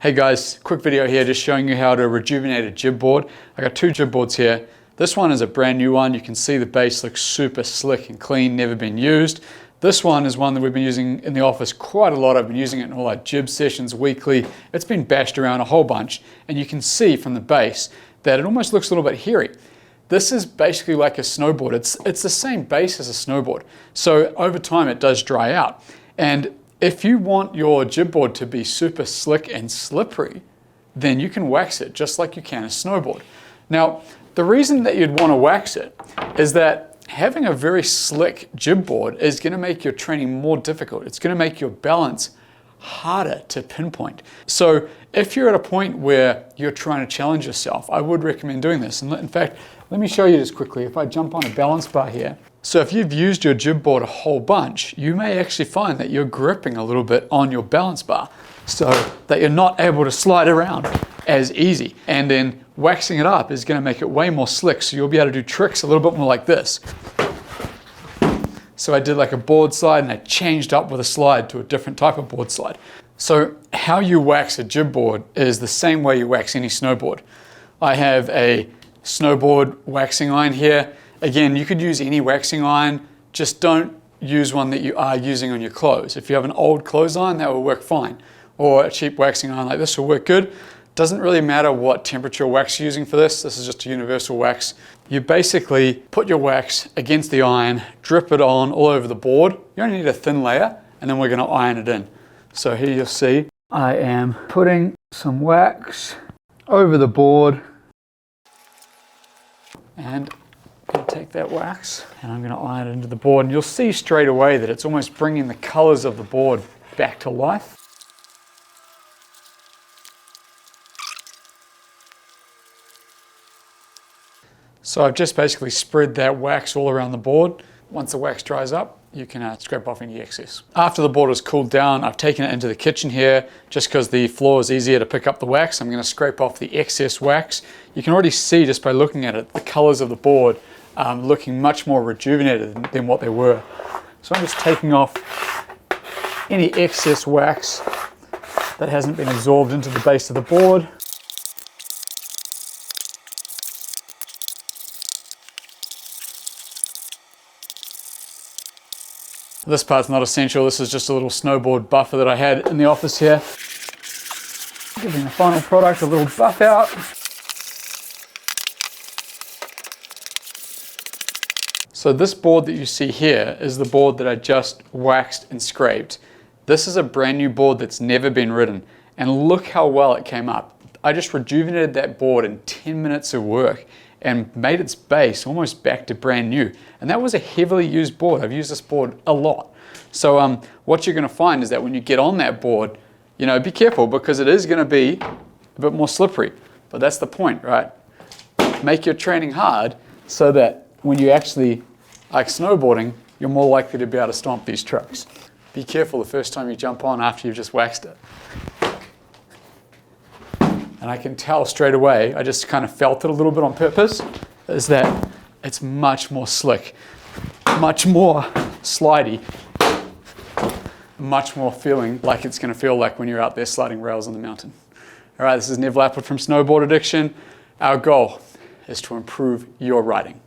Hey guys, quick video here just showing you how to rejuvenate a jib board. I got two jib boards here. This one is a brand new one. You can see the base looks super slick and clean, never been used. This one is one that we've been using in the office quite a lot. I've been using it in all our jib sessions weekly. It's been bashed around a whole bunch, and you can see from the base that it almost looks a little bit hairy. This is basically like a snowboard. It's the same base as a snowboard. So over time it does dry out. And if you want your jib board to be super slick and slippery, then you can wax it just like you can a snowboard. Now, the reason that you'd want to wax it is that having a very slick jib board is going to make your training more difficult. It's going to make your balance harder to pinpoint. So if you're at a point where you're trying to challenge yourself, I would recommend doing this. And in fact, let me show you this quickly. If I jump on a balance bar here. So if you've used your jib board a whole bunch, you may actually find that you're gripping a little bit on your balance bar so that you're not able to slide around as easy. And then waxing it up is going to make it way more slick, so you'll be able to do tricks a little bit more like this. So I did like a board slide and I changed up with a slide to a different type of board slide. So how you wax a jib board is the same way you wax any snowboard. I have a snowboard waxing iron here. Again, you could use any waxing iron, just don't use one that you are using on your clothes. If you have an old clothes iron, that will work fine. Or a cheap waxing iron like this will work good. Doesn't really matter what temperature wax you're using for this. This is just a universal wax. You basically put your wax against the iron, drip it on all over the board. You only need a thin layer, and then we're going to iron it in. So here you'll see I am putting some wax over the board, and I'm going to take that wax and I'm going to iron it into the board, and you'll see straight away that it's almost bringing the colors of the board back to life. So I've just basically spread that wax all around the board. Once the wax dries up, you can scrape off any excess. After the board has cooled down, I've taken it into the kitchen here just because the floor is easier to pick up the wax. I'm going to scrape off the excess wax. You can already see just by looking at it, the colors of the board looking much more rejuvenated than what they were. So I'm just taking off any excess wax that hasn't been absorbed into the base of the board. This part's not essential. This is just a little snowboard buffer that I had in the office here. Giving the final product a little buff out. So this board that you see here is the board that I just waxed and scraped. This is a brand new board that's never been ridden. And look how well it came up. I just rejuvenated that board in 10 minutes of work and made its base almost back to brand new. And that was a heavily used board. I've used this board a lot. So what you're going to find is that when you get on that board, be careful because it is going to be a bit more slippery. But that's the point, right? Make your training hard so that when you actually like snowboarding, you're more likely to be able to stomp these trucks. Be careful the first time you jump on after you've just waxed it. And I can tell straight away, I just kind of felt it a little bit on purpose, is that it's much more slick, much more slidey, much more feeling like it's going to feel like when you're out there sliding rails on the mountain. All right, this is Nev Lapwood from Snowboard Addiction. Our goal is to improve your riding.